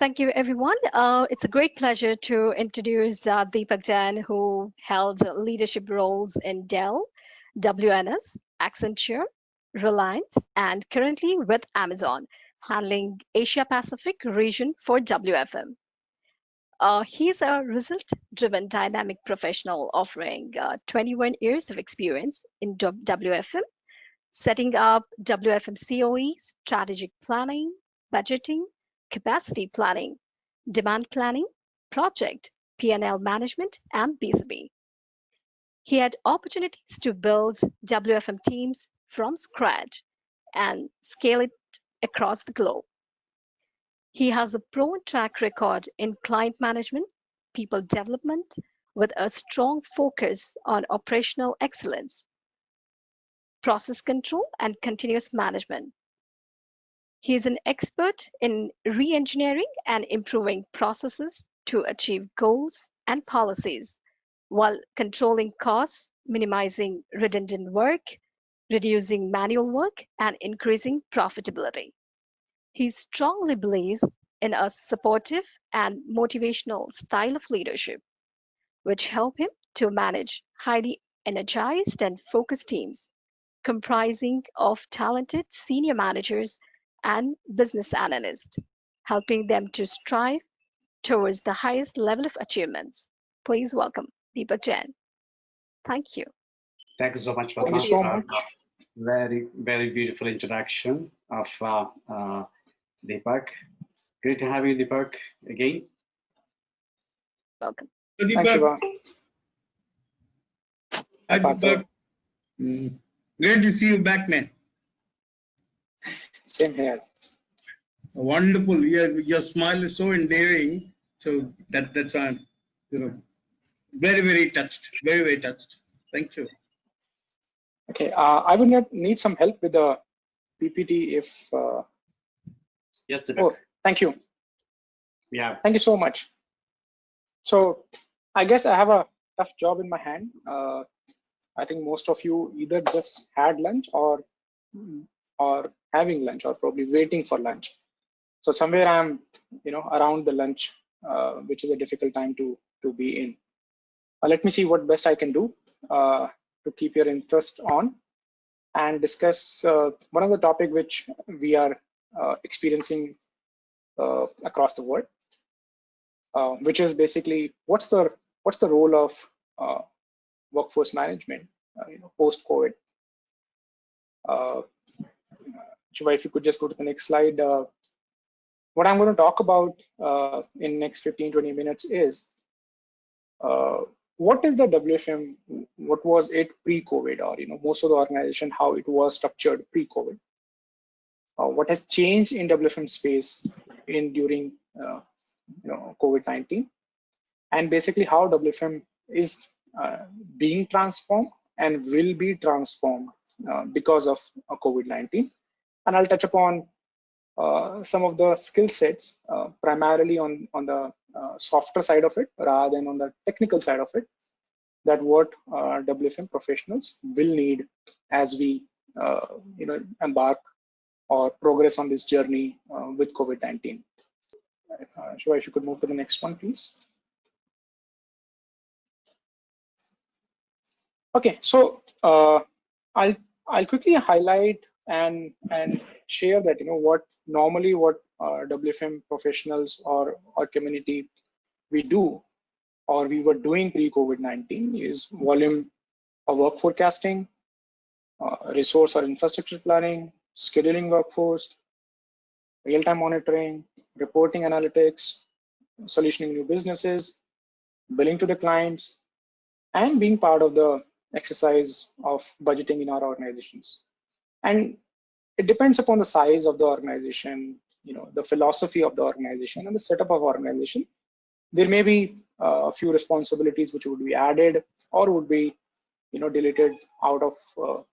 Thank you, everyone. It's a great pleasure to introduce Deepak Jain, who held leadership roles in Dell, WNS, Accenture, Reliance, and currently with Amazon, handling Asia Pacific region for WFM. He's a result-driven dynamic professional offering 21 years of experience in WFM, setting up WFM COE, strategic planning, budgeting, capacity planning, demand planning, project, P&L management, and B2B. He had opportunities to build WFM teams from scratch and scale it across the globe. He has a proven track record in client management, people development, with a strong focus on operational excellence, process control, and continuous management. He is an expert in re engineering and improving processes to achieve goals and policies while controlling costs, minimizing redundant work, reducing manual work, and increasing profitability. He strongly believes in a supportive and motivational style of leadership, which help him to manage highly energized and focused teams comprising of talented senior managers and business analysts, helping them to strive towards the highest level of achievements. Please welcome Deepak Jain. Thank you. Thank you so much, Thank you Padma. so much. Very, very beautiful introduction of Deepak. Great to have you, Deepak, again. Welcome. Thanks, Deepak, Shiva. hi Partha. Deepak. Great to see you back, man. Same here. Wonderful. Your smile is so endearing. So that's why I'm, very, very touched. Very, very touched. Thank you. Okay, I would need some help with the PPT if. Yes, Deepak. Oh, thank you. Yeah. Thank you so much. So I guess I have a tough job in my hand. I think most of you either just had lunch or having lunch or probably waiting for lunch. So somewhere I'm around the lunch, which is a difficult time to be in. Let me see what best I can do to keep your interest on and discuss one of the topic which we are experiencing across the world, which is basically what's the role of workforce management post COVID. Shiva, if you could just go to the next slide. What I'm going to talk about in next 15-20 minutes is what is the WFM, what was it pre-COVID, or most of the organization, how it was structured pre-COVID. What has changed in WFM space during COVID-19, and basically how WFM is being transformed and will be transformed because of COVID-19. And I'll touch upon some of the skill sets, primarily on the softer side of it rather than on the technical side of it, that what WFM professionals will need as we embark or progress on this journey with COVID-19. Shiva, if you could move to the next one, please. Okay, so I'll quickly highlight and share that what WFM professionals or community we do or we were doing pre-COVID-19 is volume of work forecasting, resource or infrastructure planning, scheduling workforce, real-time monitoring, reporting analytics, solutioning new businesses, billing to the clients, and being part of the exercise of budgeting in our organizations. And it depends upon the size of the organization, the philosophy of the organization and the setup of organization. There may be a few responsibilities which would be added or would be deleted out of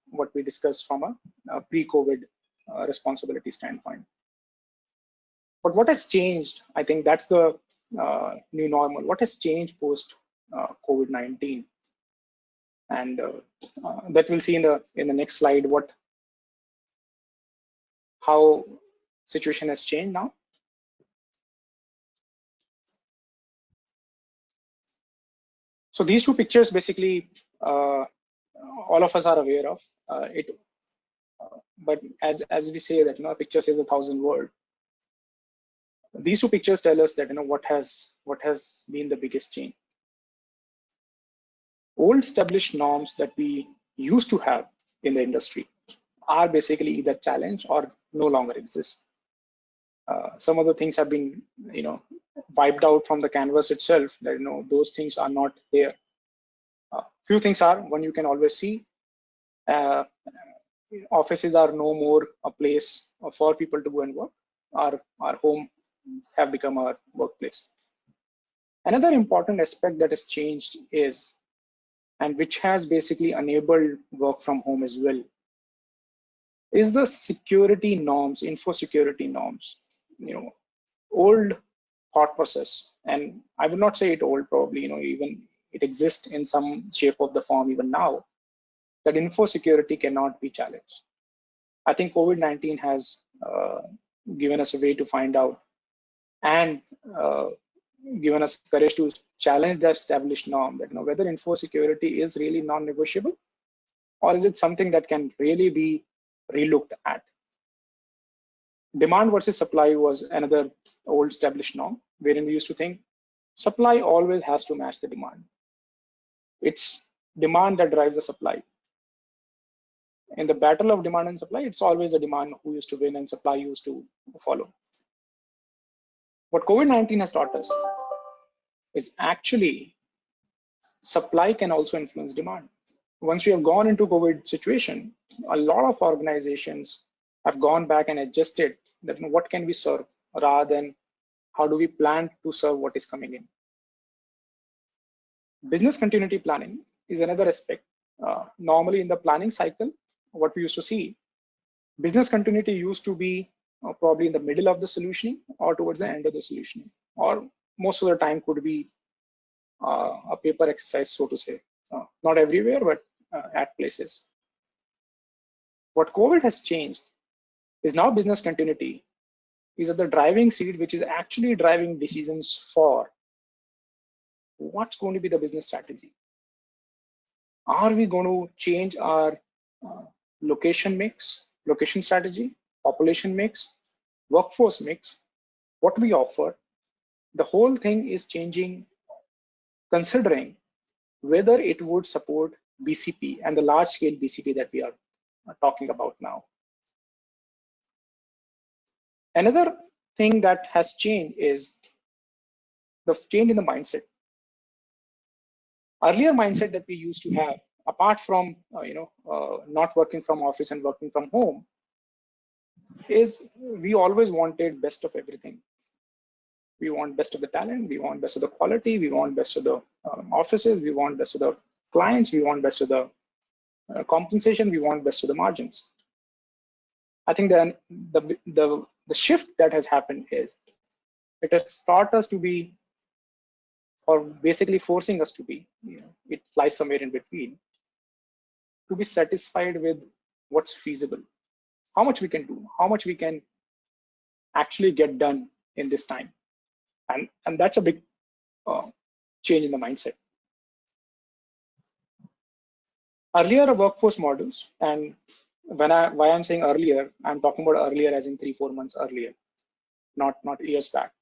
what we discussed from a pre-COVID responsibility standpoint. But what has changed? I think that's the new normal. What has changed post COVID-19? And that we'll see in the next slide how situation has changed now. So these two pictures basically all of us are aware of it. But as we say that a picture says 1,000 words. These two pictures tell us that what has been the biggest change. Old established norms that we used to have in the industry are basically either challenged or no longer exist. Some of the things have been wiped out from the canvas itself. That those things are not there. Few things are. One, you can always see offices are no more a place for people to go and work. Our home have become our workplace. Another important aspect that has changed is, and which has basically enabled work from home as well, is the security norms, info security norms. Old thought process, and I would not say it old, probably even it exists in some shape of the form even now, that info security cannot be challenged. I think COVID-19 has given us a way to find out and given us courage to challenge the established norm that whether info security is really non-negotiable, or is it something that can really be relooked at. Demand versus supply was another old established norm, wherein we used to think supply always has to match the demand. It's demand that drives the supply. In the battle of demand and supply, it's always the demand who used to win and supply used to follow. What COVID-19 has taught us is actually supply can also influence demand. Once we have gone into COVID situation, a lot of organizations have gone back and adjusted that what can we serve rather than how do we plan to serve what is coming in. Business continuity planning is another aspect. Normally in the planning cycle, what we used to see, business continuity used to be probably in the middle of the solutioning or towards the end of the solutioning, or most of the time could be a paper exercise, so to say. Not everywhere, but at places. What COVID has changed is now business continuity is at the driving seat, which is actually driving decisions for what's going to be the business strategy. Are we going to change our location mix, location strategy, population mix, workforce mix, what we offer? The whole thing is changing, considering whether it would support BCP and the large scale BCP that we are talking about now. Another thing that has changed is the change in the mindset. Earlier mindset that we used to have, apart from not working from office and working from home, is we always wanted best of everything. We want best of the talent, we want best of the quality, we want best of the offices, we want best of the clients, we want best of the compensation, we want best of the margins. I think then the shift that has happened is it has taught us to be, or basically forcing us to be, it lies somewhere in between, to be satisfied with what's feasible, how much we can do, how much we can actually get done in this time. And that's a big change in the mindset. Earlier workforce models, and why I'm saying earlier, I'm talking about earlier as in 3-4 months earlier, not years back.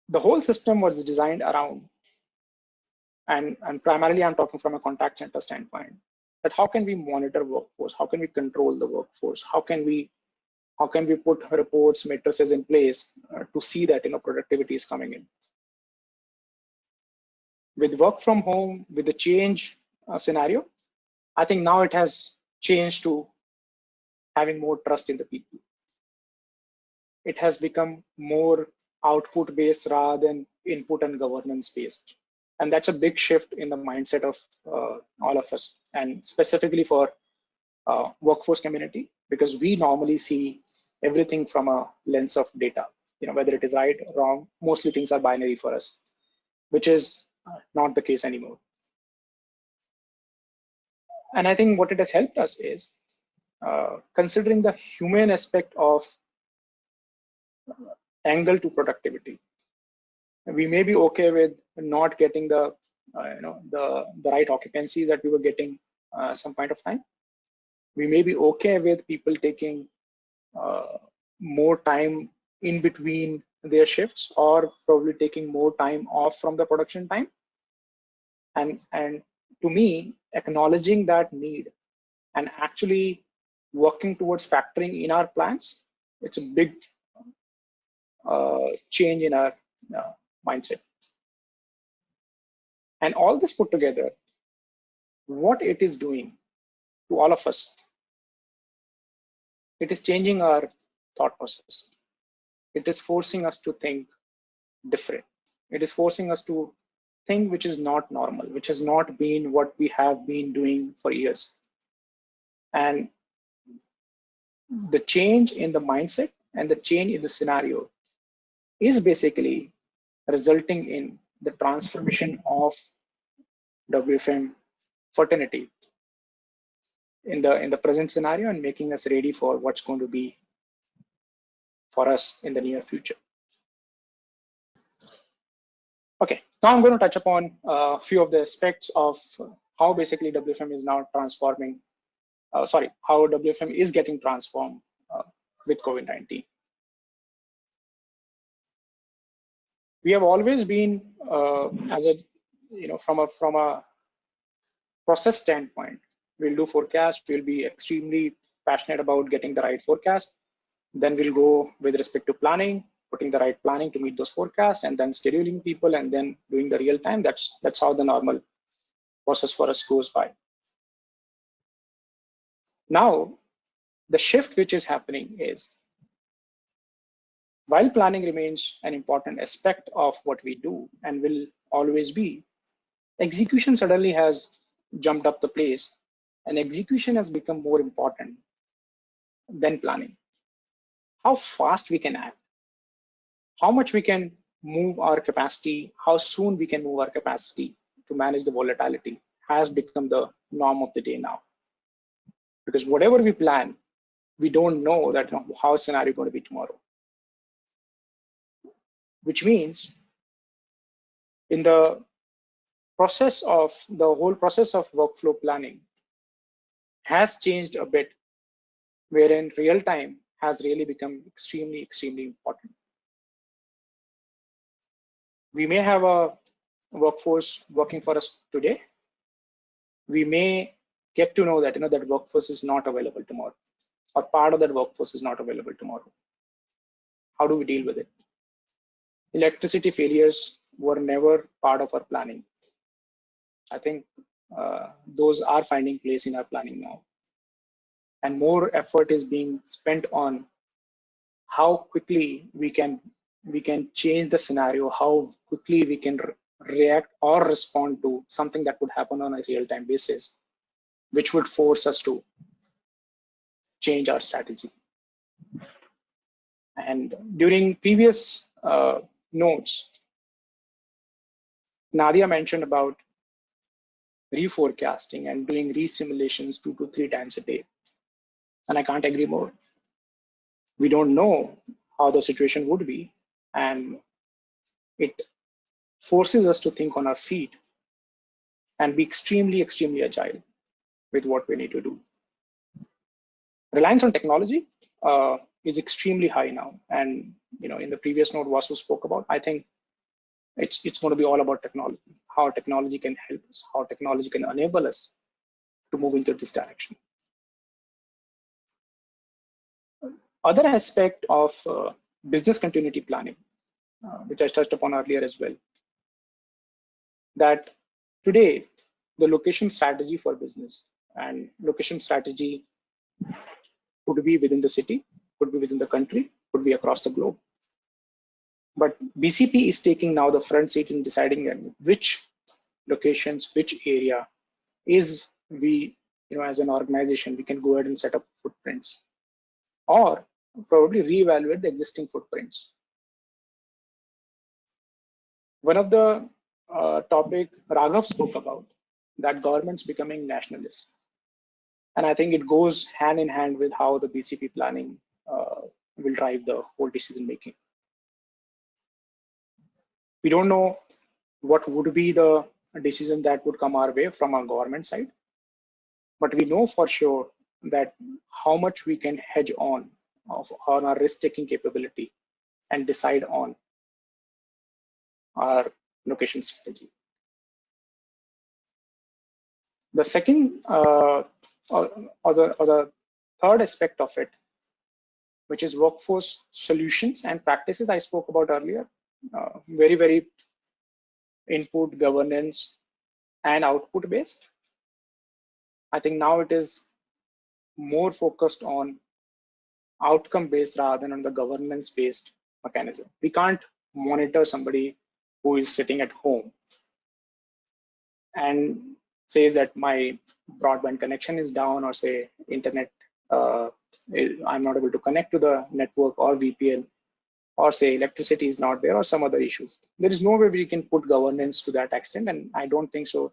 The whole system was designed around, and primarily I'm talking from a contact center standpoint, that how can we monitor workforce, how can we control the workforce, how can we put reports, matrices in place to see that productivity is coming in. With work from home, with the change scenario, I think now it has changed to having more trust in the people. It has become more output based rather than input and governance based. And that's a big shift in the mindset of all of us, and specifically for workforce community, because we normally see everything from a lens of data, whether it is right or wrong, mostly things are binary for us, which is not the case anymore. And I think what it has helped us is considering the human aspect of angle to productivity. We may be okay with not getting the the right occupancy that we were getting some point of time. We may be okay with people taking more time in between their shifts, or probably taking more time off from the production time. And to me, acknowledging that need and actually working towards factoring in our plans, it's a big change in our mindset. And all this put together, what it is doing to all of us, it is changing our thought process. It is forcing us to think different. It is forcing us to think which is not normal, which has not been what we have been doing for years. And the change in the mindset and the change in the scenario is basically resulting in the transformation of WFM fraternity in the present scenario, and making us ready for what's going to be for us in the near future. Okay, now I'm going to touch upon a few of the aspects of how basically WFM is now transforming, how WFM is getting transformed with COVID-19. We have always been, as a, from a process standpoint, we'll do forecast, we'll be extremely passionate about getting the right forecast. Then we'll go with respect to planning, putting the right planning to meet those forecasts, and then scheduling people, and then doing the real time. That's how the normal process for us goes by. Now, the shift which is happening is, while planning remains an important aspect of what we do and will always be, execution suddenly has jumped up the place, and execution has become more important than planning. How fast we can act, how much we can move our capacity, how soon we can move our capacity to manage the volatility has become the norm of the day now. Because whatever we plan, we don't know that how scenario is going to be tomorrow. Which means in the whole process of workflow planning has changed a bit, wherein real time has really become extremely, extremely important. We may have a workforce working for us today. We may get to know that that workforce is not available tomorrow, or part of that workforce is not available tomorrow. How do we deal with it? Electricity failures were never part of our planning. I think those are finding place in our planning now, and more effort is being spent on how quickly we can change the scenario, how quickly we can react or respond to something that would happen on a real-time basis, which would force us to change our strategy. And during previous notes, Nadia mentioned about reforecasting and doing resimulations 2 to 3 times a day. And I can't agree more. We don't know how the situation would be, and it forces us to think on our feet and be extremely, extremely agile with what we need to do. Reliance on technology is extremely high now. And in the previous note Vasu spoke about, I think it's going to be all about technology, how technology can help us, how technology can enable us to move into this direction. Other aspect of business continuity planning, which I touched upon earlier as well, that today the location strategy for business and location strategy could be within the city, could be within the country, could be across the globe. But BCP is taking now the front seat in deciding which locations, which area is we, as an organization, we can go ahead and set up footprints, or probably reevaluate the existing footprints. One of the topic Raghav spoke about, that governments becoming nationalist. And I think it goes hand in hand with how the BCP planning will drive the whole decision making. We don't know what would be the decision that would come our way from our government side, but we know for sure that how much we can hedge on our risk-taking capability and decide on our location strategy. The second or the third aspect of it, which is workforce solutions and practices I spoke about earlier, very input, governance, and output based. I think now it is more focused on outcome based rather than on the governance based mechanism. We can't monitor somebody who is sitting at home and says that my broadband connection is down, or say internet, I'm not able to connect to the network or VPN, or say electricity is not there, or some other issues. There is no way we can put governance to that extent, and I don't think so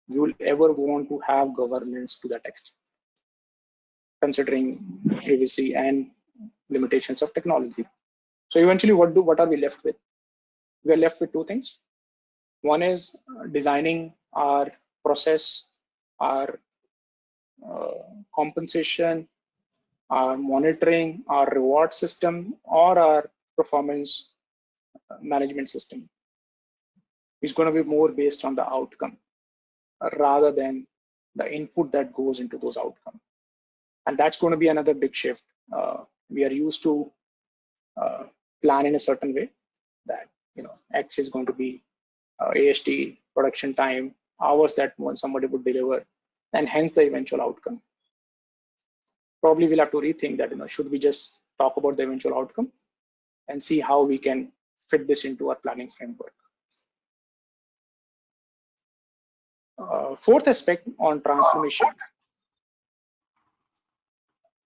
we will ever want to have governance to that extent, considering privacy and limitations of technology. So eventually, what are we left with? We are left with two things. One is designing our process, our compensation, our monitoring, our reward system, or our performance management system is going to be more based on the outcome rather than the input that goes into those outcomes. And that's going to be another big shift. We are used to plan in a certain way that, X is going to be AST, production time, hours that somebody would deliver, and hence the eventual outcome. Probably we'll have to rethink that, should we just talk about the eventual outcome and see how we can fit this into our planning framework. Fourth aspect on transformation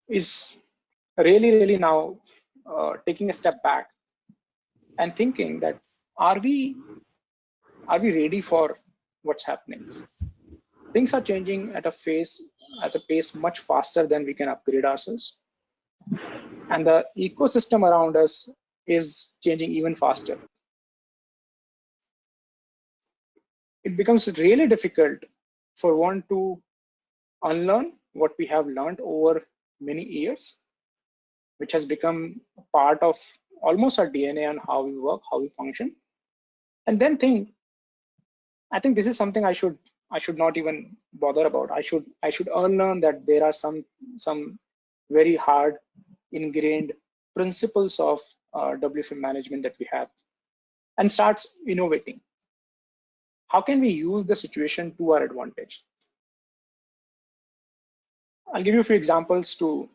is really now taking a step back and thinking that are we ready for what's happening? Things are changing at a pace much faster than we can upgrade ourselves, and the ecosystem around us is changing even faster. It becomes really difficult for one to unlearn what we have learned over many years, which has become part of almost our DNA on how we work, how we function, and then I think this is something I should not even bother about. I should unlearn that there are some very hard ingrained principles of WFM management that we have, and start innovating. How can we use the situation to our advantage? I'll give you a few examples to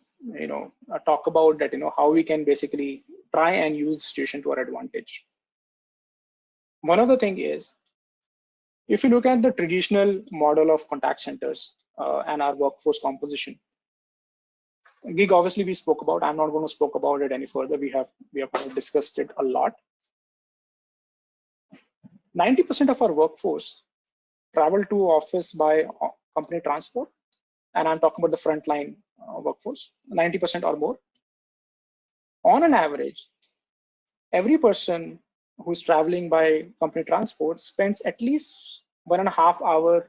talk about that, how we can basically try and use the situation to our advantage. One of the thing is, if you look at the traditional model of contact centers and our workforce composition, gig obviously we spoke about. I'm not going to spoke about it any further. We have kind of discussed it a lot. 90% of our workforce travel to office by company transport, and I'm talking about the frontline workforce, 90% or more. On an average, every person who's traveling by company transport spends at least 1.5 hours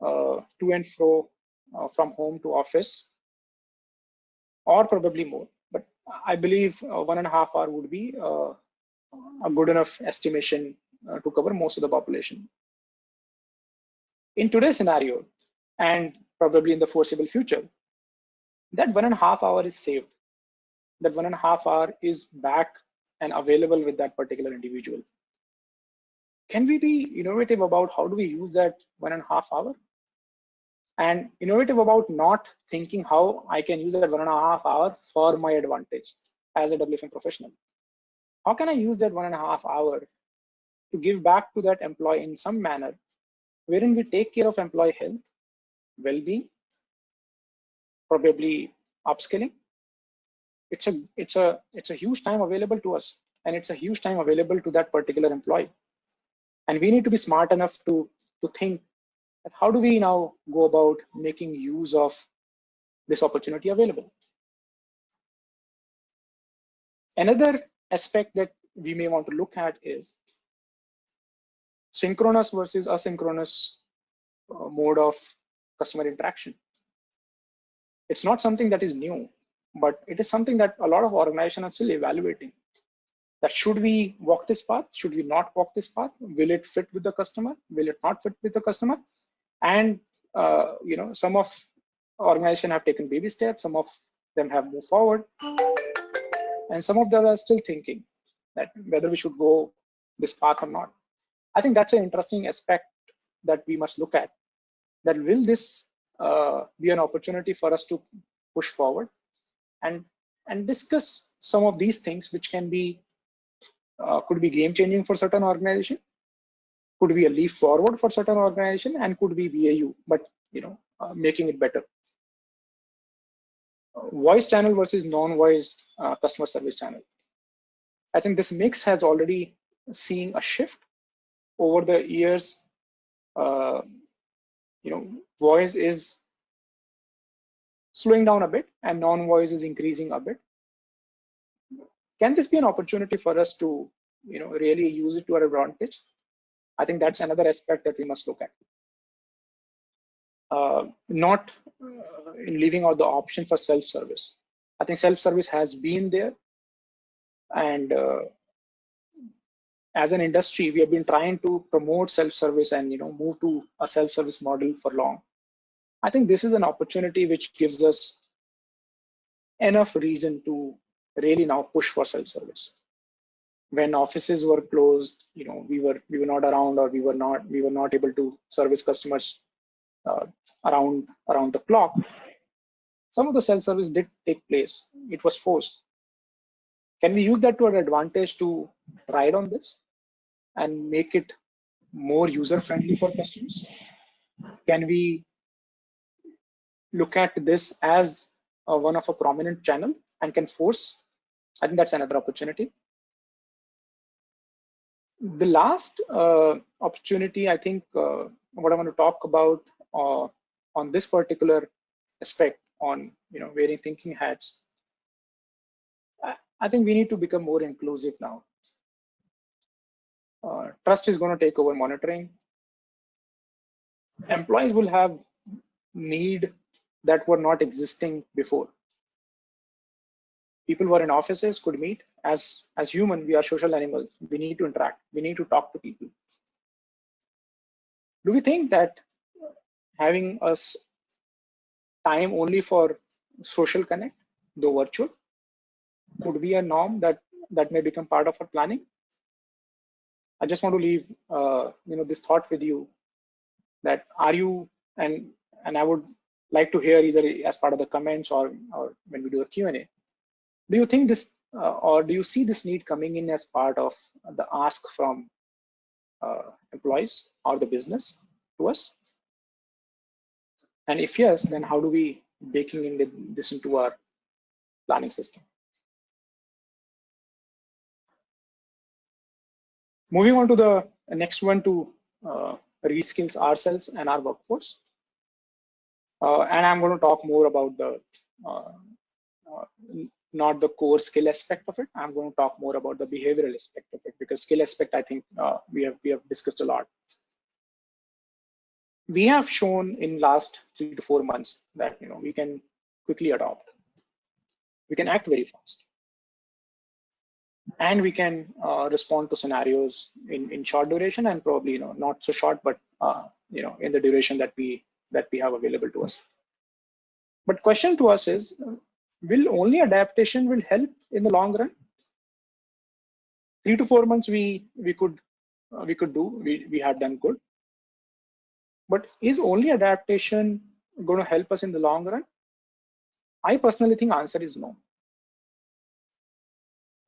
to and fro from home to office, or probably more. But I believe 1.5 hours would be a good enough estimation to cover most of the population. In today's scenario, and probably in the foreseeable future, that 1.5 hours is saved. That 1.5 hours is back and available with that particular individual. Can we be innovative about how do we use that 1.5 hours? And innovative about not thinking how I can use that 1.5 hours for my advantage as a WFM professional. How can I use that 1.5 hours to give back to that employee in some manner, wherein we take care of employee health, well-being, probably upskilling? It's a huge time available to us, and it's a huge time available to that particular employee. And we need to be smart enough to think that how do we now go about making use of this opportunity available. Another aspect that we may want to look at is synchronous versus asynchronous mode of customer interaction. It's not something that is new, but it is something that a lot of organizations are still evaluating. That should we walk this path? Should we not walk this path? Will it fit with the customer? Will it not fit with the customer? And some of organizations have taken baby steps. Some of them have moved forward, and some of them are still thinking that whether we should go this path or not. I think that's an interesting aspect that we must look at. That will this be an opportunity for us to push forward and discuss some of these things, which can be could be game changing for certain organization, could be a leap forward for certain organization, and could be BAU, but making it better. Voice channel versus non-voice customer service channel. I think this mix has already seen a shift over the years. Voice is slowing down a bit and non-voice is increasing a bit. Can this be an opportunity for us to really use it to our advantage? I think that's another aspect that we must look at. Not leaving out the option for self-service. I think self-service has been there, and as an industry, we have been trying to promote self-service and move to a self-service model for long. I think this is an opportunity which gives us enough reason to really now push for self-service. When offices were closed, we were not around, or we were not able to service customers around the clock. Some of the self-service did take place. It was forced. Can we use that to our advantage to ride on this and make it more user-friendly for customers? Can we look at this as one of a prominent channel and can force? I think that's another opportunity. The last opportunity, I think, what I want to talk about on this particular aspect, on wearing thinking hats, I think we need to become more inclusive now. Trust is going to take over monitoring. Employees will have need that were not existing before. People who are in offices could meet. As human, we are social animals. We need to interact. We need to talk to people. Do we think that having us time only for social connect, though virtual, could be a norm that may become part of our planning? I just want to leave this thought with you, that are you, and I would like to hear either as part of the comments or when we do a Q&A. Do you think this or do you see this need coming in as part of the ask from employees or the business to us? And if yes, then how do we baking in this into our planning system? Moving on to the next one, to reskills ourselves and our workforce. And I'm going to talk more about the not the core skill aspect of it. I'm going to talk more about the behavioral aspect of it, because skill aspect, I think we have discussed a lot. We have shown in last 3 to 4 months that we can quickly adopt. We can act very fast, and we can respond to scenarios in short duration, and probably not so short, but in the duration that we have available to us. But question to us is, will only adaptation will help in the long run? 3 to 4 months we could do, we have done good. But is only adaptation going to help us in the long run? I personally think answer is no.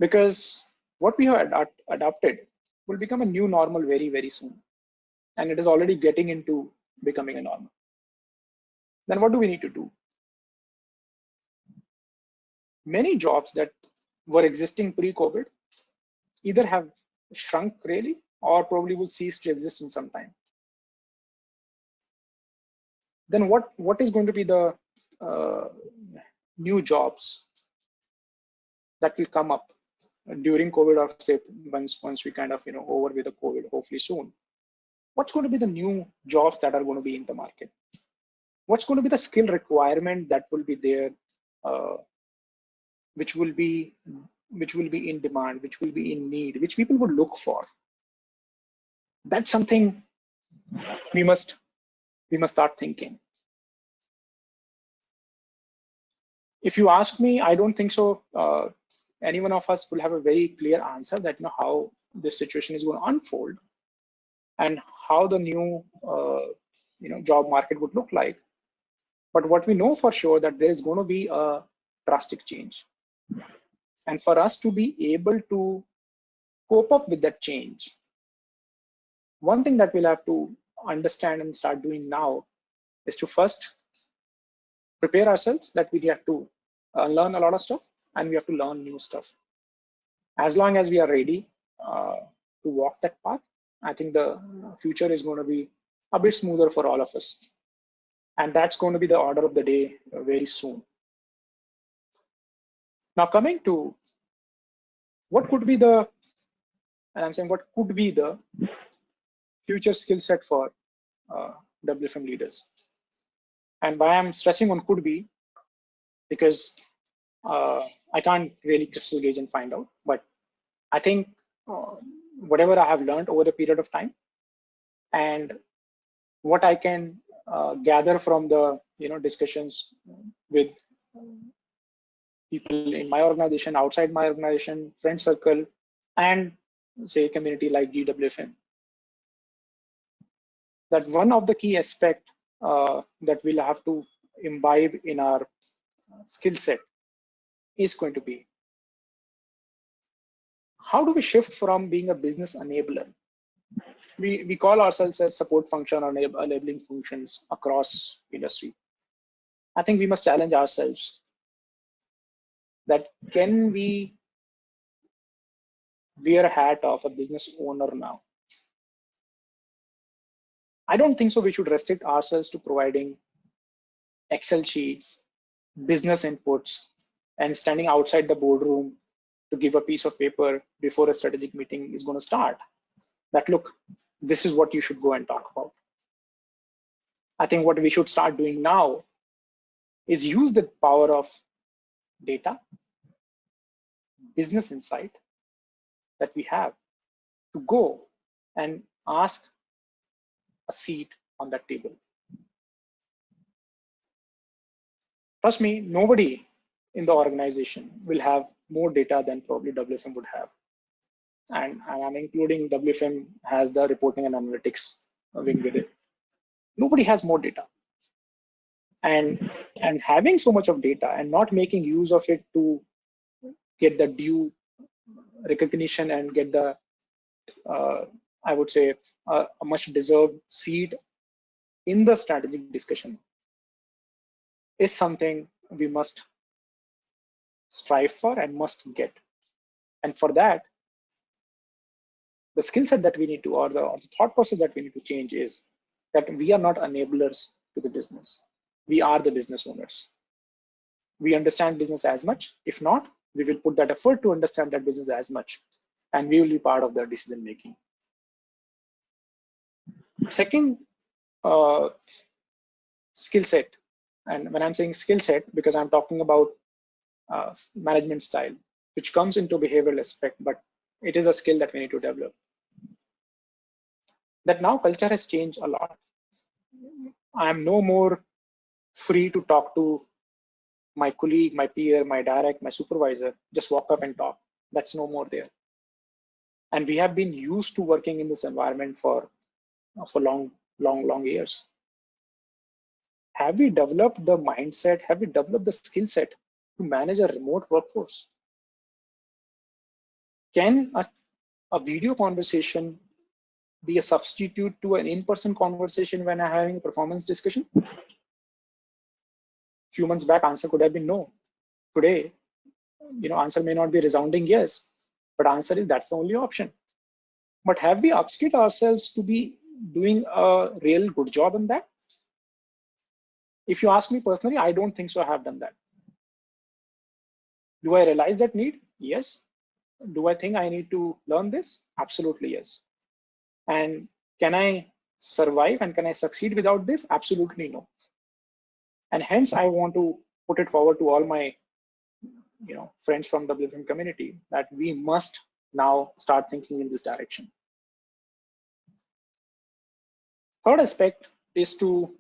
Because what we have adopted will become a new normal very, very soon. And it is already getting into becoming a normal. Then what do we need to do? Many jobs that were existing pre-COVID either have shrunk really, or probably will cease to exist in some time. Then what is going to be the new jobs that will come up during COVID, or say once we kind of over with the COVID, hopefully soon? what's going to be the new jobs that are going to be in the market? What's going to be the skill requirement that will be there, which will be in demand, which will be in need, which people would look for? That's something we must start thinking. If you ask me, I don't think so. Any one of us will have a very clear answer that how this situation is going to unfold and how the new job market would look like. But what we know for sure that there is going to be a drastic change, and for us to be able to cope up with that change, one thing that we'll have to understand and start doing now is to first prepare ourselves that we have to learn a lot of stuff and we have to learn new stuff. As long as we are ready to walk that path, I think the future is going to be a bit smoother for all of us. And that's going to be the order of the day very soon. Now coming to what could be the, and I'm saying what could be the future skill set for WFM leaders. And why I'm stressing on could be, because I can't really crystal gauge and find out, but I think whatever I have learned over a period of time and what I can gather from the discussions with people in my organization, outside my organization, friend circle, and say a community like GWFM, that one of the key aspects that we'll have to imbibe in our skill set is going to be, how do we shift from being a business enabler? We call ourselves as support function or enabling functions across industry. I think we must challenge ourselves that can we wear a hat of a business owner now? I don't think so we should restrict ourselves to providing Excel sheets, business inputs, and standing outside the boardroom to give a piece of paper before a strategic meeting is going to start. That look, this is what you should go and talk about. I think what we should start doing now is use the power of data, business insight that we have to go and ask a seat on that table. Trust me, nobody in the organization will have more data than probably WFM would have. And I'm including WFM has the reporting and analytics wing with it. Nobody has more data. And having so much of data and not making use of it to get the due recognition and get the, I would say, a much deserved seat in the strategic discussion is something we must strive for and must get. And for that, the skill set that we need to, or the thought process that we need to change is that we are not enablers to the business. We are the business owners. We understand business as much. If not, we will put that effort to understand that business as much, and we will be part of the decision making. Second skill set, and when I'm saying skill set, because I'm talking about management style, which comes into behavioral aspect, but it is a skill that we need to develop. That now culture has changed a lot. I am no more free to talk to my colleague, my peer, my direct, my supervisor, just walk up and talk. That's no more there. And we have been used to working in this environment for long years. Have we developed the mindset? Have we developed the skill set to manage a remote workforce? Can a video conversation be a substitute to an in-person conversation when I'm having a performance discussion? Few months back, answer could have been no. Today, answer may not be resounding yes, but answer is that's the only option. But have we upskilled ourselves to be doing a real good job in that? If you ask me personally, I don't think so I have done that. Do I realize that need? Yes. Do I think I need to learn this? Absolutely yes. And can I survive and can I succeed without this? Absolutely no. And hence I want to put it forward to all my friends from WFM community that we must now start thinking in this direction. Third aspect is to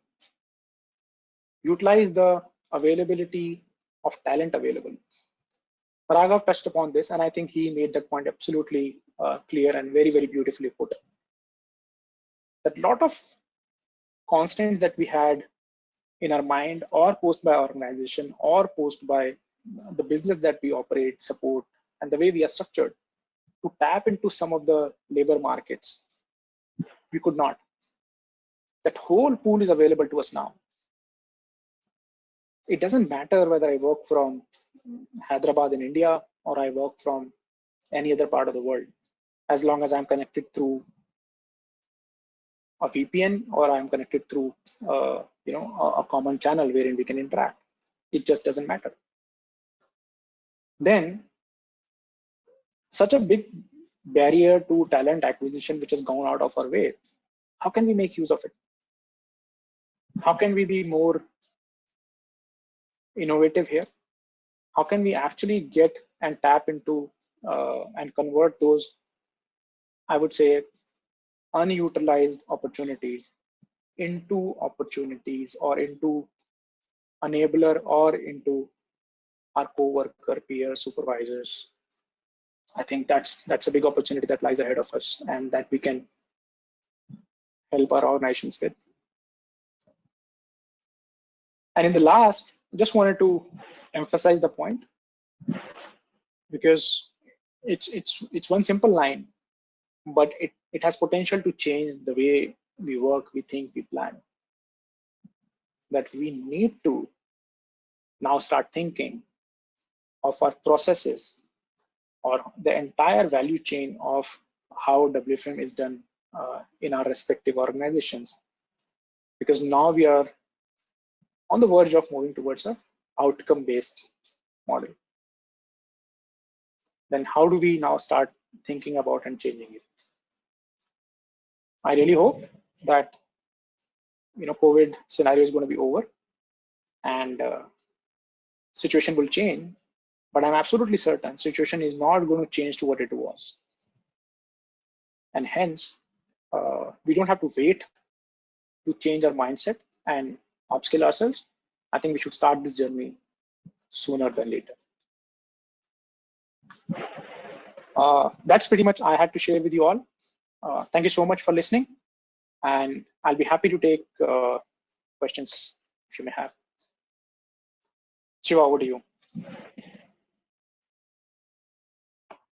utilize the availability of talent available. Raghav touched upon this, and I think he made that point absolutely clear and very, very beautifully put. That lot of constants that we had in our mind or posed by our organization or posed by the business that we operate, support, and the way we are structured to tap into some of the labor markets, we could not. That whole pool is available to us now. It doesn't matter whether I work from Hyderabad in India or I work from any other part of the world, as long as I'm connected through a VPN or I'm connected through a common channel wherein we can interact. It just doesn't matter. Then such a big barrier to talent acquisition which has gone out of our way, how can we make use of it? How can we be more innovative here? How can we actually get and tap into and convert those, I would say, unutilized opportunities into opportunities or into enabler or into our co-worker, peers, supervisors? I think that's a big opportunity that lies ahead of us and that we can help our organizations with. And in the last, just wanted to emphasize the point because it's one simple line, but it has potential to change the way we work, we think, we plan. That we need to now start thinking of our processes or the entire value chain of how WFM is done in our respective organizations, because now we are on the verge of moving towards an outcome-based model. Then how do we now start thinking about and changing it? I really hope that COVID scenario is going to be over and situation will change, but I'm absolutely certain situation is not going to change to what it was. And hence, we don't have to wait to change our mindset and upskill ourselves. I think we should start this journey sooner than later. That's pretty much I had to share with you all. Thank you so much for listening, and I'll be happy to take questions if you may have. Shiva, over to you.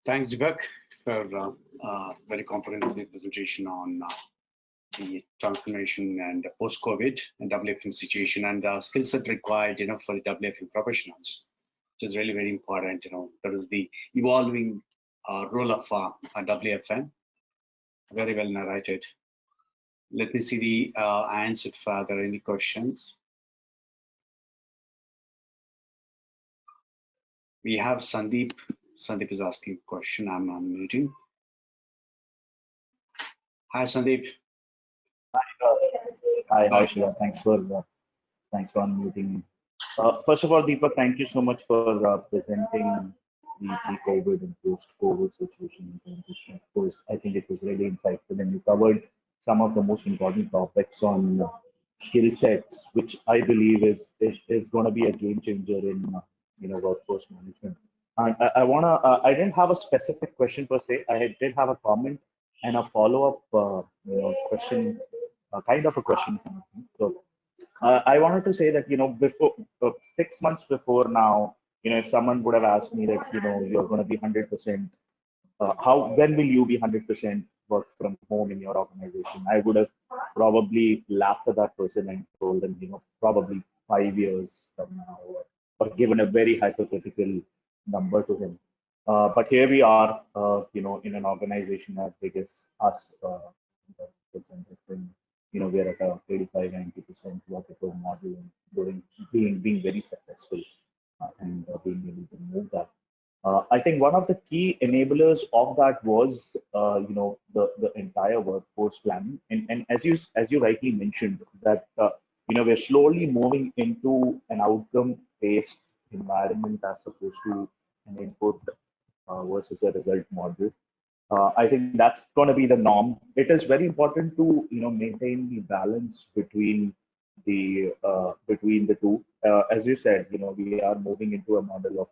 Thanks, Deepak, for very comprehensive presentation on the transformation and post-COVID and WFM situation and the skill set required, for the WFM professionals, which is really very important. That is the evolving role of WFM. Very well narrated. Let me see the answer if there are any questions. We have Sandeep. Sandeep is asking a question. I'm unmuting. Hi, Sandeep. Hi, Shiva. Thanks for unmuting me. First of all, Deepak, thank you so much for presenting the pre-COVID and post-COVID situation. Of course, I think it was really insightful, and you covered some of the most important topics on skill sets, which I believe is going to be a game changer in workforce management. And I didn't have a specific question per se. I did have a comment and a follow-up question, kind of a question. So I wanted to say that before 6 months before now, if someone would have asked me that you're going to be 100%, when will you be 100% work from home in your organization? I would have probably laughed at that person and told them probably 5 years from now, or given a very hypothetical number to him. But here we are, in an organization as big as us, we're at a 85-90% work at home model and being very successful and being able to move that. I think one of the key enablers of that was, the entire workforce planning. And as you rightly mentioned, that we're slowly moving into an outcome-based environment as opposed to an input versus a result model. I think that's going to be the norm. It is very important to maintain the balance between the two. As you said, we are moving into a model of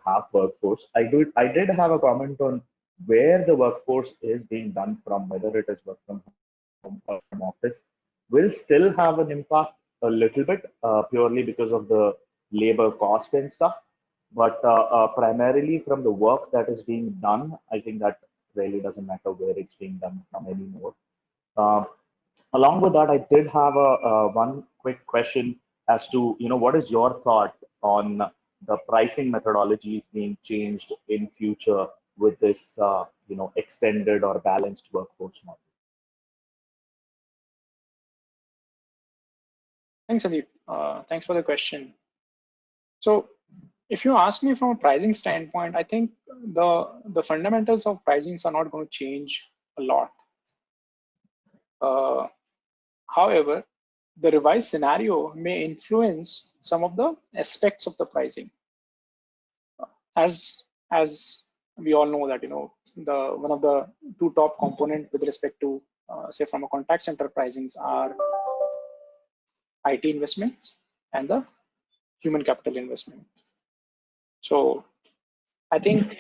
half workforce. I did have a comment on where the workforce is being done from, whether it is work from home or from office, will still have an impact a little bit, purely because of the labor cost and stuff. But primarily from the work that is being done, I think that really doesn't matter where it's being done from anymore. Um, Along with that, I did have a one quick question as to, what is your thought on the pricing methodologies being changed in future with this, extended or balanced workforce model? Thanks, Sandeep. Thanks for the question. So if you ask me from a pricing standpoint, I think the fundamentals of pricings are not going to change a lot. However, the revised scenario may influence some of the aspects of the pricing. As we all know that the one of the two top component with respect to say from a contact center pricings are IT investments and the human capital investment. So I think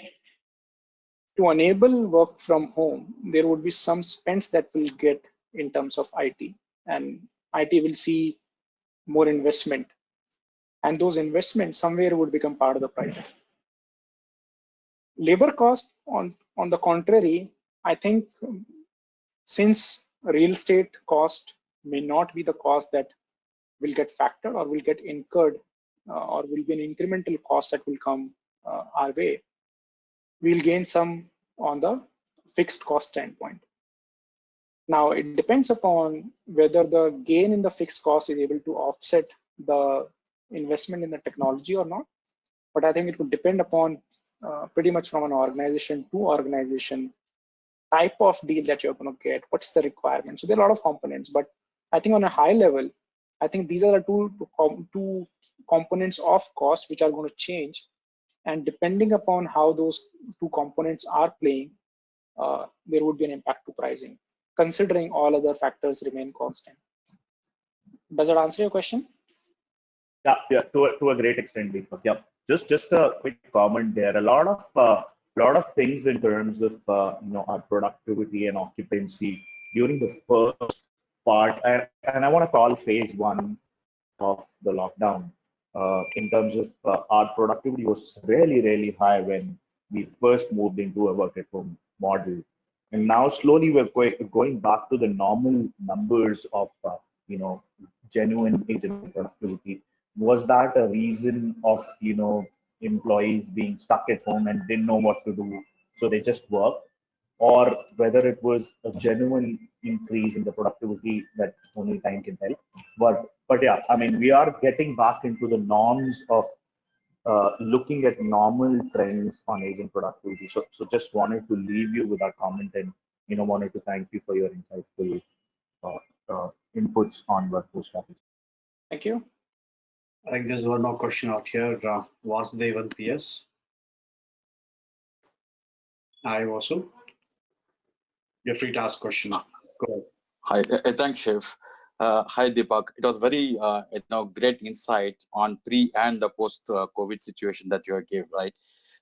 to enable work from home, there would be some spends that will get in terms of IT, and IT will see more investment, and those investments somewhere would become part of the price. Labor cost, on the contrary, I think since real estate cost may not be the cost that will get factored or will get incurred, or will be an incremental cost that will come our way, we'll gain some on the fixed cost standpoint. Now, it depends upon whether the gain in the fixed cost is able to offset the investment in the technology or not. But I think it would depend upon pretty much from an organization to organization, type of deal that you're going to get, what's the requirement. So there are a lot of components, but I think on a high level, I think these are the two components of cost which are going to change. And depending upon how those two components are playing, there would be an impact to pricing, considering all other factors remain constant. Does that answer your question? Yeah, to a great extent, Deepak. Yeah, just a quick comment there. A lot of things in terms of our productivity and occupancy during the first part, and I want to call phase one of the lockdown. In terms of our productivity was really high when we first moved into a work at home model, and now slowly we're going back to the normal numbers of genuine agent productivity. Was that a reason of employees being stuck at home and didn't know what to do, so they just worked, or whether it was a genuine increase in the productivity that only time can tell? But yeah, I mean, we are getting back into the norms of looking at normal trends on agent productivity. So just wanted to leave you with that comment, and wanted to thank you for your insightful inputs on workforce strategy. Thank you. I think there's one more question out here. Vasudevan PS. Hi, Vasu. You're free to ask question. Go ahead. Hi, thanks, Chef. Hi, Deepak. It was very, great insight on pre and the post COVID situation that you gave, right?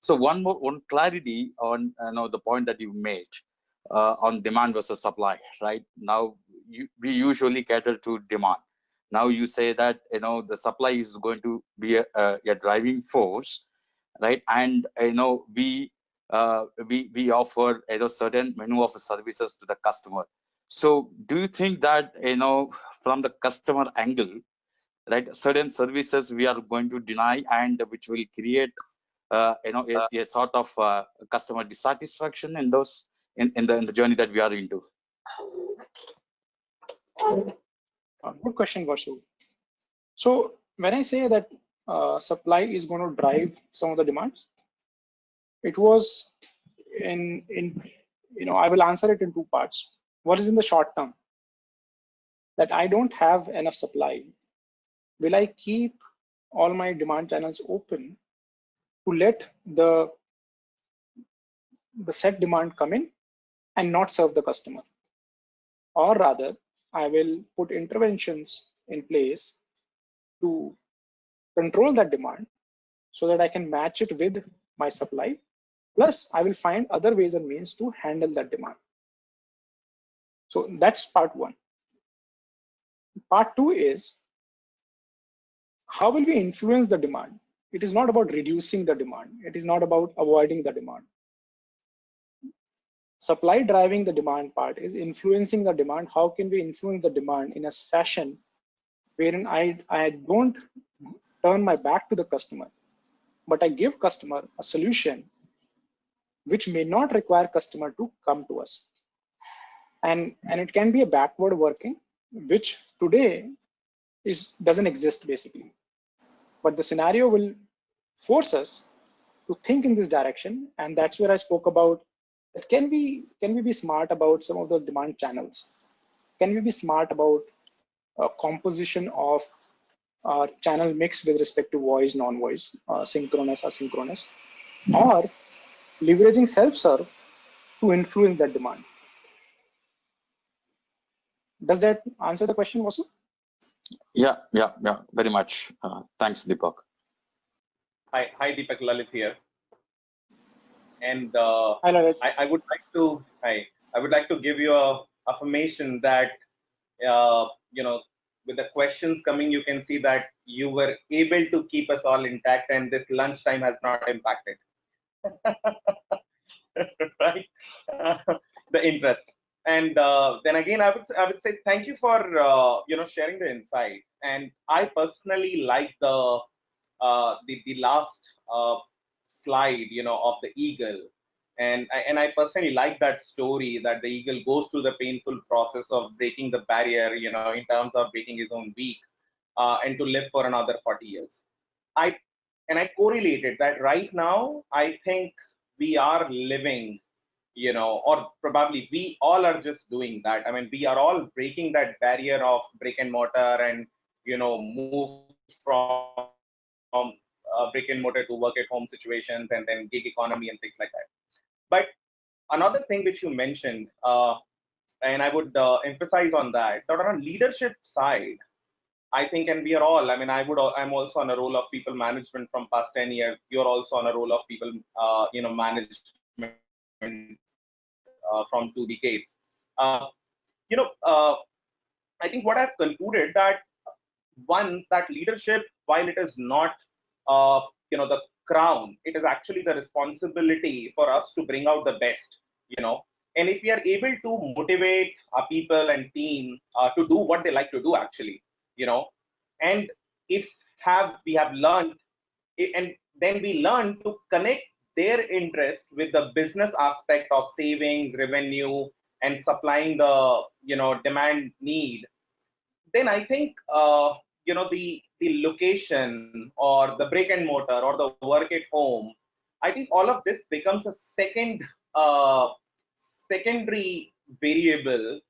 So one clarity on the point that you made on demand versus supply, right? Now we usually cater to demand. Now you say that the supply is going to be a driving force, right? And we offer certain menu of services to the customer. So do you think that from the customer angle, right, certain services we are going to deny, and which will create a sort of customer dissatisfaction in those in the journey that we are into? Good question, Vasu. So when I say that supply is going to drive some of the demands, It was in I will answer it in two parts. What is in the short term? That I don't have enough supply. Will I keep all my demand channels open to let the set demand come in and not serve the customer? Or rather, I will put interventions in place to control that demand so that I can match it with my supply. Plus, I will find other ways and means to handle that demand. So that's part one. Part two is, how will we influence the demand? It is not about reducing the demand. It is not about avoiding the demand. Supply driving the demand part is influencing the demand. How can we influence the demand in a fashion wherein I don't turn my back to the customer, but I give customer a solution which may not require customer to come to us. And it can be a backward working, which today doesn't exist basically. But the scenario will force us to think in this direction, and that's where I spoke about that. Can we be smart about some of the demand channels? Can we be smart about composition of channel mix with respect to voice, non-voice, synchronous, asynchronous, or leveraging self-serve to influence that demand? Does that answer the question, Vasu? Yeah, very much. Thanks, Deepak. Hi, Deepak, Lalit here. And Hi, Lalit. I would like to give you a affirmation that with the questions coming, you can see that you were able to keep us all intact, and this lunchtime has not impacted. Right? The interest. And then again, I would say thank you for sharing the insight. And I personally like the last slide, of the eagle. And I personally like that story, that the eagle goes through the painful process of breaking the barrier, in terms of breaking his own beak, and to live for another 40 years. I correlated that right now. I think we are living, or probably we all are just doing that. I mean, we are all breaking that barrier of brick and mortar and, move from brick and mortar to work at home situations, and then gig economy and things like that. But another thing which you mentioned, and I would emphasize on that on a leadership side, I think, and we are all, I mean, I'm also on a role of people management from past 10 years. You're also on a role of people, management from 2 decades. I think what I've concluded that, one, that leadership, while it is not, the crown, it is actually the responsibility for us to bring out the best, and if we are able to motivate our people and team to do what they like to do, actually, and if we have learned, and then we learn to connect their interest with the business aspect of savings, revenue, and supplying the, demand need, then I think, the location or the brick and mortar or the work at home, I think all of this becomes a secondary variable,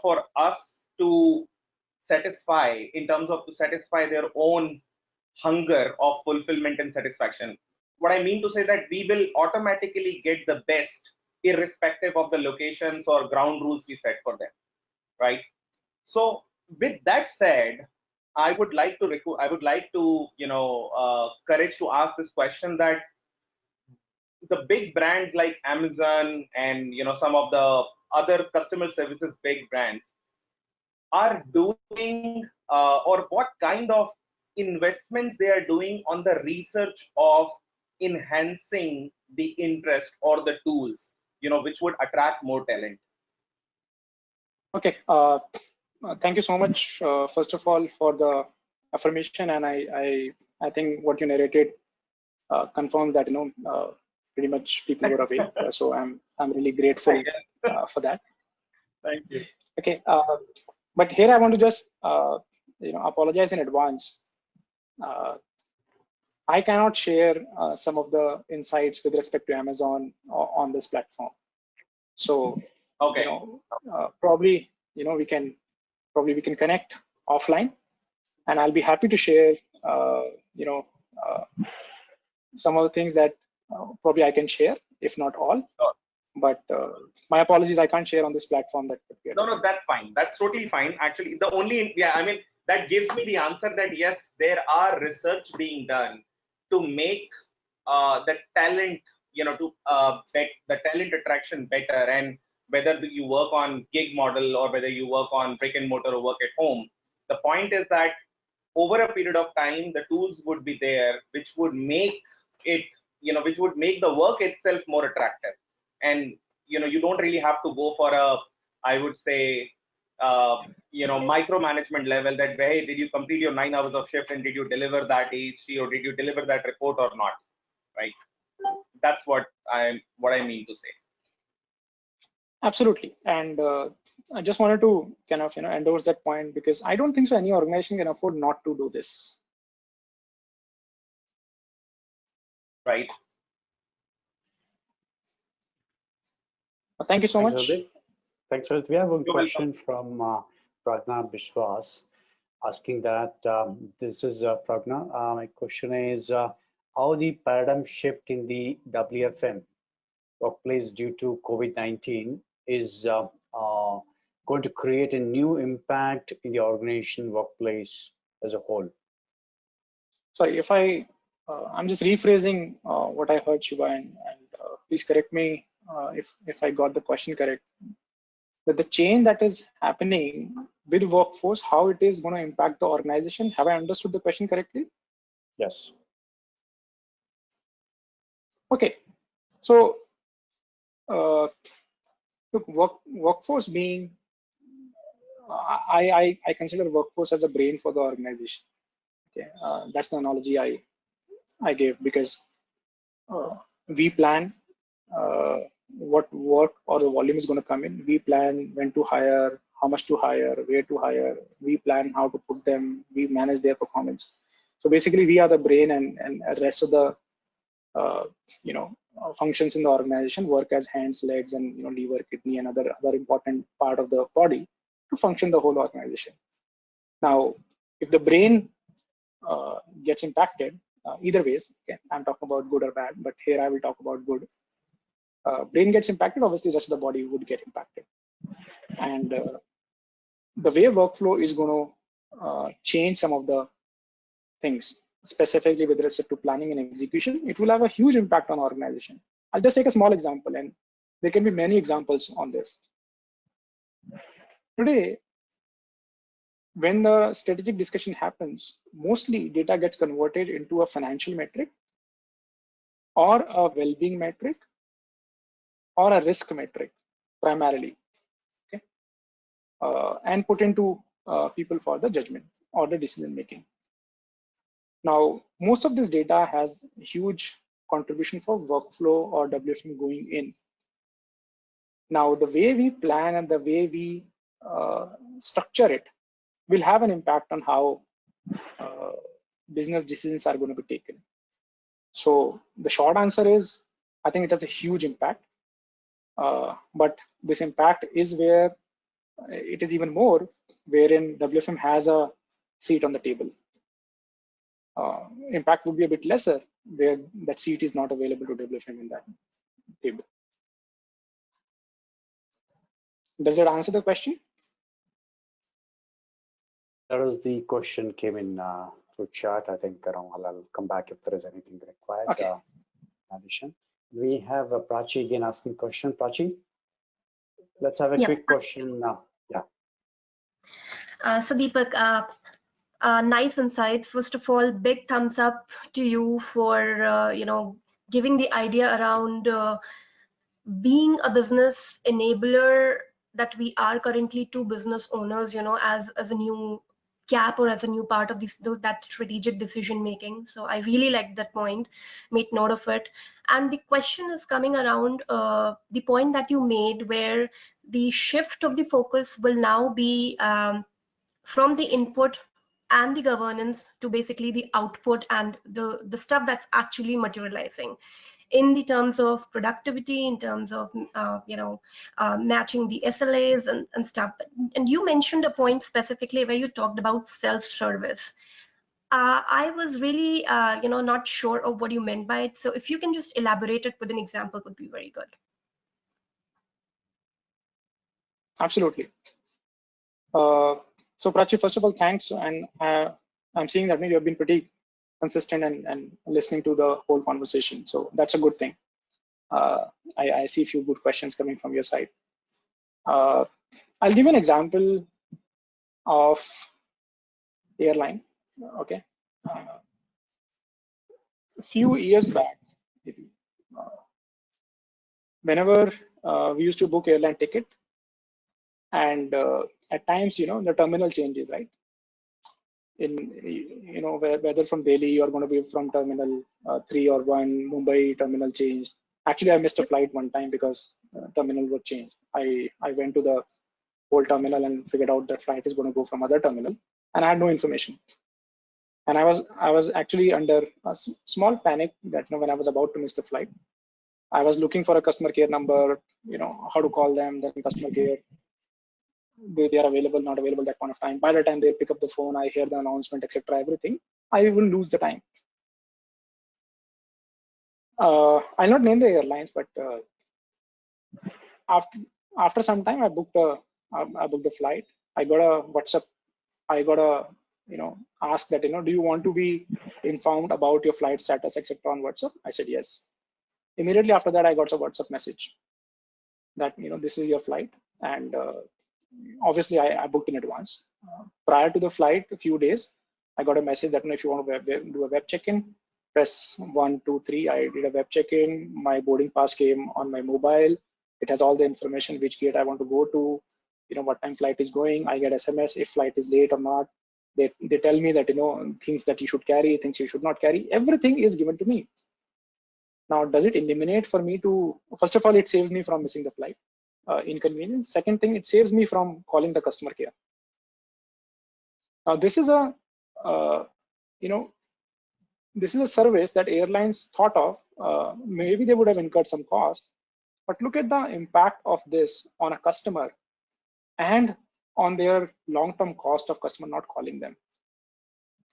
for us to satisfy, in terms of to satisfy their own hunger of fulfillment and satisfaction. What I mean to say that we will automatically get the best irrespective of the locations or ground rules we set for them, right? So with that said, I would like to courage to ask this question, that the big brands like Amazon and, some of the other customer services big brands are doing, or what kind of investments they are doing on the research of enhancing the interest or the tools, which would attract more talent. Okay. Thank you so much, first of all, for the affirmation, and I think what you narrated confirmed that, pretty much people were awake. So I'm really grateful for that. Thank you. Okay, but here I want to just apologize in advance. I cannot share some of the insights with respect to Amazon on this platform. So, Okay. Probably, we can connect offline, and I'll be happy to share, some of the things that probably I can share, if not all. Sure. But my apologies, I can't share on this platform that. No, that's fine. That's totally fine. Actually, the only, I mean, that gives me the answer that yes, there are research being done to make the talent, to the talent attraction better, and whether you work on gig model or whether you work on brick and mortar or work at home. The point is that over a period of time, the tools would be there, which would make it, which would make the work itself more attractive. And, you don't really have to go for a, I would say, micromanagement level that, hey, did you complete your 9 hours of shift and did you deliver that AHT or did you deliver that report or not, right? That's what I mean to say. Absolutely. And I just wanted to kind of, endorse that point, because I don't think so any organization can afford not to do this. Right. Thank you so much. Hardik. Thanks, Hardik. We have one You're question from Pragna Bishwas asking that, this is Pragna. My question is, how the paradigm shift in the WFM workplace due to COVID-19 is going to create a new impact in the organization workplace as a whole? Sorry, if I'm just rephrasing what I heard, Shiva, and please correct me if I got the question correct. That the change that is happening with workforce, how it is going to impact the organization. Have I understood the question correctly? Yes. Okay. So, look, workforce being, I consider workforce as a brain for the organization. Okay, that's the analogy I gave, because we plan what work or the volume is going to come in. We plan when to hire, how much to hire, where to hire. We plan how to put them. We manage their performance. So basically, we are the brain, and the rest of the functions in the organization work as hands, legs, and liver, kidney, and other important part of the body to function the whole organization. Now, if the brain gets impacted, either ways, okay, I'm talking about good or bad, but here I will talk about good. Brain gets impacted, obviously the rest of the body would get impacted. And the way workflow is going to change some of the things, specifically with respect to planning and execution, it will have a huge impact on organization. I'll just take a small example, and there can be many examples on this. Today, when the strategic discussion happens, mostly data gets converted into a financial metric or a well-being metric or a risk metric primarily, okay, and put into people for the judgment or the decision making. Now, most of this data has huge contribution for workflow or WFM going in. Now, the way we plan and the way we structure it will have an impact on how business decisions are going to be taken. So the short answer is, I think it has a huge impact. But this impact is where it is even more, wherein WFM has a seat on the table. Impact would be a bit lesser where that seat is not available to WFM in that table. Does that answer the question? That was the question came in through chat. I think I'll come back if there is anything required. Okay. Addition. We have Prachi again asking question. Prachi, let's have a quick question now. So Deepak, nice insights. First of all, big thumbs up to you for giving the idea around being a business enabler that we are currently to business owners, as a new cap or as a new part of that strategic decision making. So I really like that point. Make note of it. And the question is coming around the point that you made, where the shift of the focus will now be from the input and the governance to basically the output and the stuff that's actually materializing in the terms of productivity, in terms of matching the SLAs and stuff. And you mentioned a point specifically where you talked about self-service. I was really not sure of what you meant by it. So if you can just elaborate it with an example, would be very good. Absolutely. So Prachi, first of all, thanks. And I'm seeing that you have been pretty consistent and listening to the whole conversation. So that's a good thing. I see a few good questions coming from your side. I'll give an example of airline. Okay. A few years back, maybe, whenever we used to book airline ticket, and at times, the terminal changes, right? Whether from Delhi you're going to be from terminal 3 or 1, Mumbai terminal changed. Actually, I missed a flight one time because terminal was changed. I went to the whole terminal and figured out that flight is going to go from other terminal, and I had no information. And I was actually under a small panic that when I was about to miss the flight, I was looking for a customer care number, how to call them, then customer care. They are available, not available, that point of time. By the time they pick up the phone, I hear the announcement, etc. Everything. I will lose the time. I'll not name the airlines, but after some time, I booked a flight. I got a WhatsApp. I got a ask that do you want to be informed about your flight status, etc. on WhatsApp? I said yes. Immediately after that, I got a WhatsApp message that this is your flight, and obviously I booked in advance. Prior to the flight, a few days, I got a message that if you want to do a web check-in, press 1, 2, 3. I did a web check-in. My boarding pass came on my mobile. It has all the information, which gate I want to go to, what time flight is going. I get SMS if flight is late or not. They tell me that things that you should carry, things you should not carry. Everything is given to me. Now, does it eliminate for me to? First of all, it saves me from missing the flight. Inconvenience. Second thing, it saves me from calling the customer care. Now, this is a this is a service that airlines thought of. Maybe they would have incurred some cost, but look at the impact of this on a customer and on their long-term cost of customer not calling them.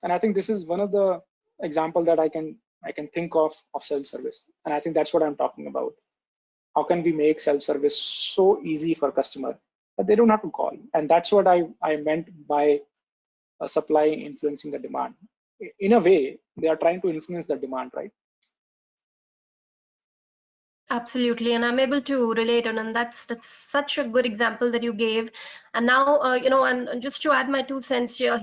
And I think this is one of the examples that I can think of self-service. And I think that's what I'm talking about. How can we make self-service so easy for customer that they don't have to call? And that's what I meant by supply influencing the demand. In a way, they are trying to influence the demand, right? Absolutely, and I'm able to relate, and that's such a good example that you gave. And now, and just to add my 2 cents here,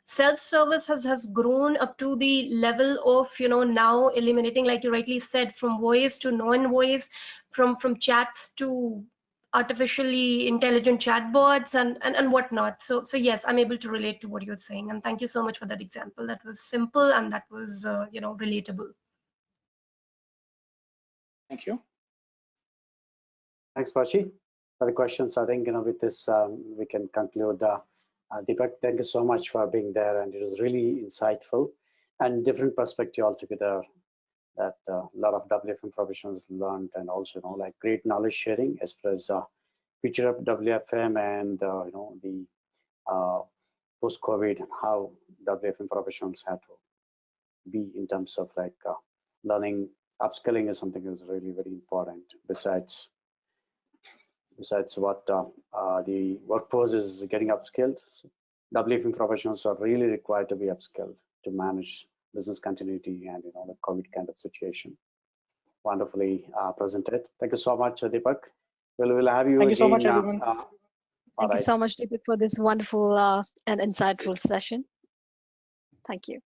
self-service has grown up to the level of now eliminating, like you rightly said, from voice to non-voice, from chats to artificially intelligent chatbots and whatnot. So yes, I'm able to relate to what you're saying, and thank you so much for that example. That was simple and that was relatable. Thank you. Thanks, Prachi, for the questions. I think with this we can conclude. Deepak, thank you so much for being there, and it was really insightful and different perspective altogether that a lot of WFM professionals learned, and also like great knowledge sharing as far as future of WFM and the post-COVID and how WFM professionals have to be in terms of like learning. Upskilling is something that's really very important. Besides what the workforce is getting upskilled, WFM professionals are really required to be upskilled to manage business continuity and the COVID kind of situation. Wonderfully presented. Thank you so much, Deepak. We'll have you. Thank you again, so much, everyone. Thank you so much, Deepak, for this wonderful and insightful session. Thank you.